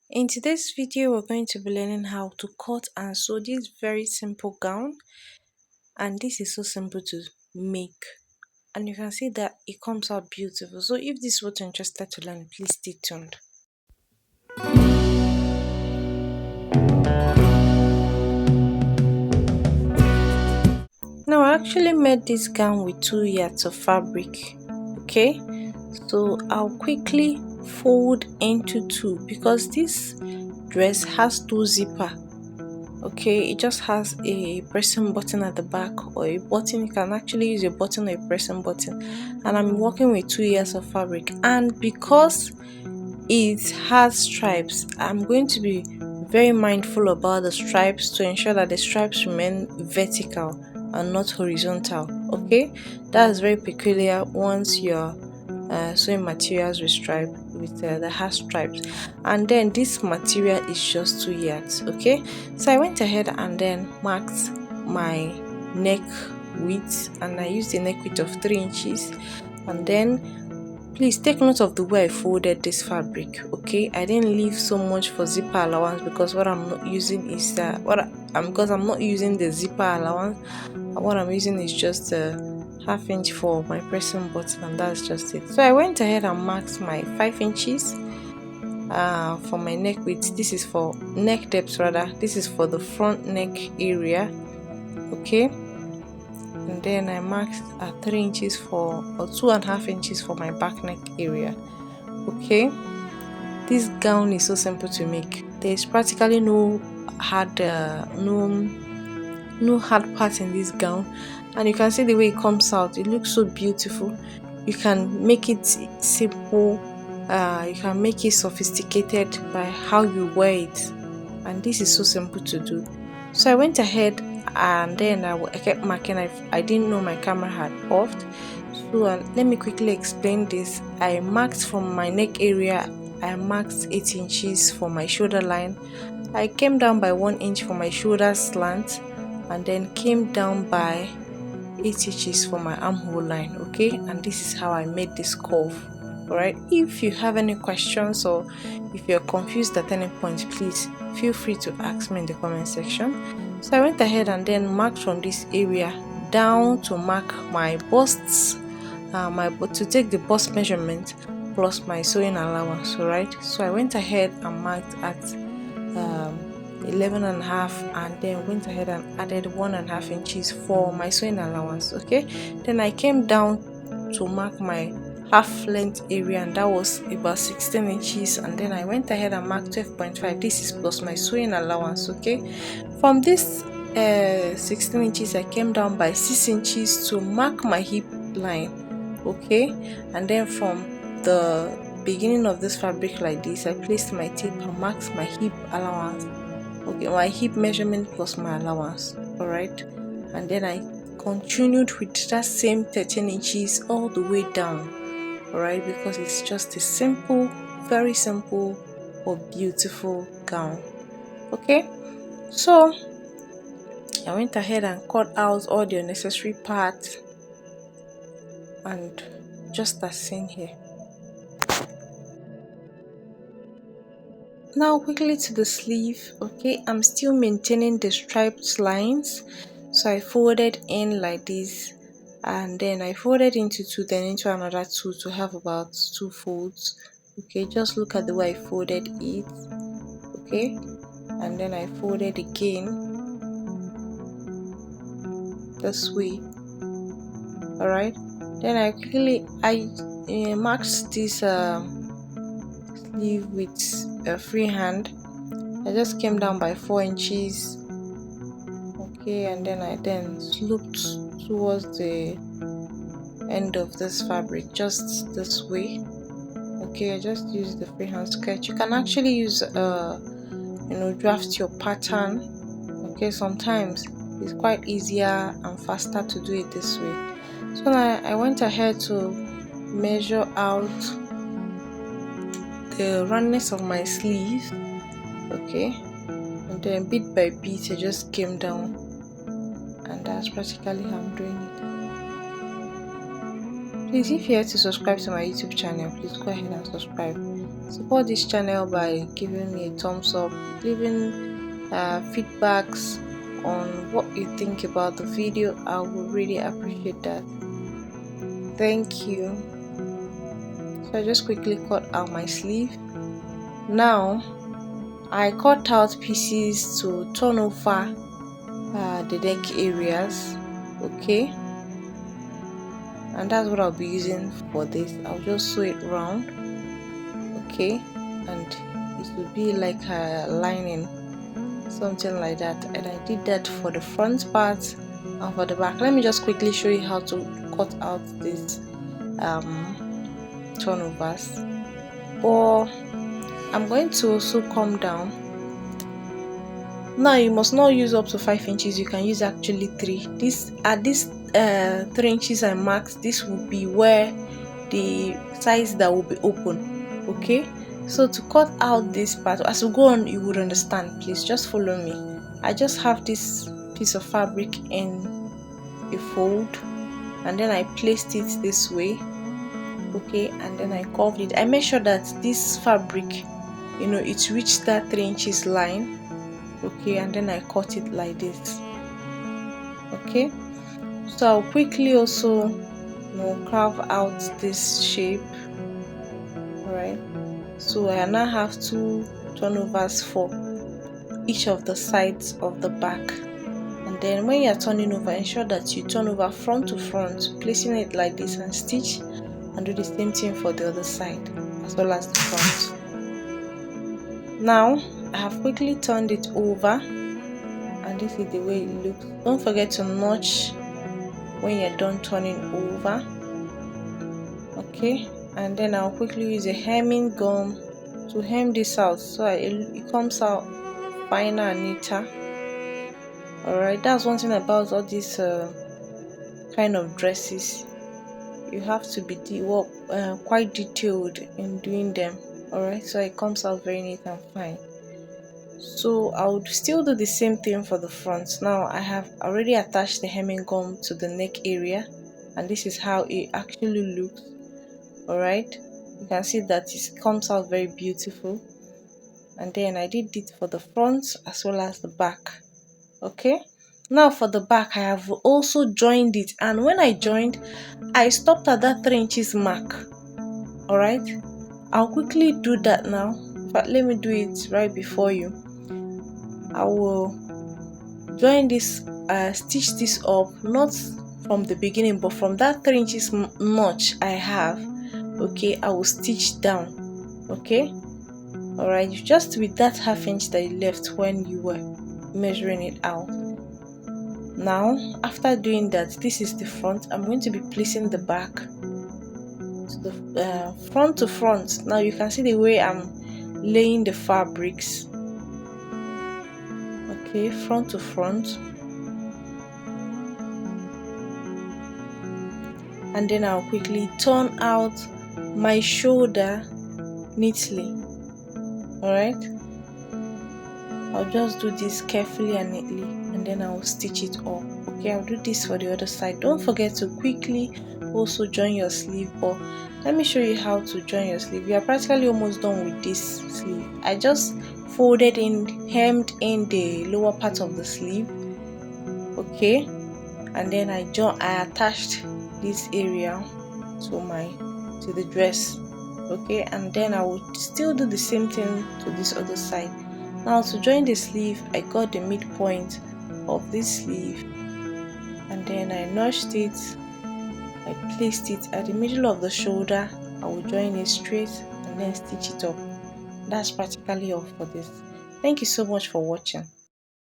In today's video, we're going to be learning how to cut and sew this very simple gown, and this is so simple to make, and you can see that it comes out beautiful. So if this is what you're interested to learn, please stay tuned. Now I actually made this gown with 2 yards of fabric. Okay, so I'll quickly fold into two because this dress has two zipper. Okay, it just has a pressing button at the back, or a button. You can actually use a button or a pressing button, and I'm working with 2 yards of fabric, and because it has stripes, I'm going to be very mindful about the stripes to ensure that the stripes remain vertical and not horizontal. Okay, that's very peculiar once you're sewing materials with stripe with the has stripes. And then this material is just 2 yards. Okay, so I went ahead and then marked my neck width, and I used a neck width of 3 inches. And then please take note of the way I folded this fabric. Okay, I didn't leave so much for zipper allowance because what I'm not using is because I'm not using the zipper allowance. What I'm using is just a ½ inch for my pressing button, and that's just it. So I went ahead and marked my 5 inches for my neck width. This is for neck depth, rather. This is for the front neck area. Okay, and then I marked 3 inches for, or 2.5 inches for my back neck area. Okay, this gown is so simple to make. There's practically no hard no hard part in this gown, and you can see the way it comes out. It looks so beautiful. You can make it simple, you can make it sophisticated by how you wear it, and this is so simple to do. So I went ahead and then I kept marking. I didn't know my camera had off, so let me quickly explain this. I marked from my neck area. I marked 8 inches for my shoulder line. I came down by 1 inch for my shoulder slant, and then came down by 8 inches for my armhole line. Okay, and this is how I made this curve. Alright, if you have any questions or if you're confused at any point, please feel free to ask me in the comment section. So I went ahead and then marked from this area down to mark my busts, to take the bust measurement plus my sewing allowance. Alright, so I went ahead and marked at 11 and a half, and then went ahead and added 1.5 inches for my sewing allowance. Okay, then I came down to mark my half length area, and that was about 16 inches, and then I went ahead and marked 12.5. this is plus my sewing allowance. Okay, from this 16 inches I came down by 6 inches to mark my hip line. Okay, and then from the beginning of this fabric like this, I placed my tape and marked my hip allowance. Okay, my hip measurement plus my allowance. All right, and then I continued with that same 13 inches all the way down. All right, because it's just a simple, very simple but beautiful gown. Okay, so I went ahead and cut out all the unnecessary parts, and just as seen here. Now quickly to the sleeve. Okay, I'm still maintaining the striped lines, so I folded in like this, and then I folded into two, then into another two, to have about 2 folds. Okay, just look at the way I folded it. Okay, and then I folded again this way. All right, then I quickly marked this sleeve with a free hand. I just came down by 4 inches. Okay, and then I sloped towards the end of this fabric, just this way. Okay, I just used the freehand sketch. You can actually use draft your pattern. Okay, sometimes it's quite easier and faster to do it this way. So now I went ahead to measure out the roundness of my sleeve. Okay, and then bit by bit I just came down, and that's practically how I'm doing it. Please, if you're here to subscribe to my YouTube channel, please go ahead and subscribe. Support this channel by giving me a thumbs up, leaving feedbacks on what you think about the video. I would really appreciate that. Thank you. So I just quickly cut out my sleeve. Now I cut out pieces to turn over the neck areas. Okay, and that's what I'll be using for this. I'll just sew it round. Okay, and it will be like a lining, something like that. And I did that for the front part and for the back. Let me just quickly show you how to cut out these turnovers. Or I'm going to also come down. Now you must not use up to 5 inches, you can use actually 3. This at this 3 inches I marked, this will be where the size that will be open. Okay, so to cut out this part, as we go on you would understand. Please just follow me. I just have this piece of fabric in a fold, and then I placed it this way. Okay, and then I curved it. I make sure that this fabric, it reached that 3 inches line. Okay, and then I cut it like this. Okay, so I'll quickly also carve out this shape. Alright, so I now have 2 turnovers for each of the sides of the back. And then when you are turning over, ensure that you turn over front to front, placing it like this, and stitch, and do the same thing for the other side as well as the front. Now I have quickly turned it over, and this is the way it looks. Don't forget to notch when you're done turning over. Okay, and then I'll quickly use a hemming gum to hem this out so it comes out finer and neater. Alright, that's one thing about all these kind of dresses. You have to be quite detailed in doing them. Alright, so it comes out very neat and fine. So I would still do the same thing for the front. Now I have already attached the hemming gum to the neck area, and this is how it actually looks. Alright, you can see that it comes out very beautiful. And then I did it for the front as well as the back. Okay, now for the back I have also joined it, and when I joined, I stopped at that 3 inches mark. Alright, I'll quickly do that now, but let me do it right before you. I will join this, stitch this up, not from the beginning but from that 3 inches notch I have. Okay, I will stitch down. Okay, alright, just with that half inch that you left when you were measuring it out. Now after doing that, this is the front. I'm going to be placing the back to the front to front. Now you can see the way I'm laying the fabrics. Okay, front to front, and then I'll quickly turn out my shoulder neatly. Alright, I'll just do this carefully and neatly, and then I'll stitch it up. Okay, I'll do this for the other side. Don't forget to quickly also join your sleeve. But let me show you how to join your sleeve. You are practically almost done with this sleeve. I just folded in, hemmed in the lower part of the sleeve. Okay, and then I attached this area to the dress. Okay, and then I will still do the same thing to this other side. Now to join the sleeve, I got the midpoint of this sleeve, and then I notched it. I placed it at the middle of the shoulder. I will join it straight and then stitch it up. That's practically all for this. Thank you so much for watching.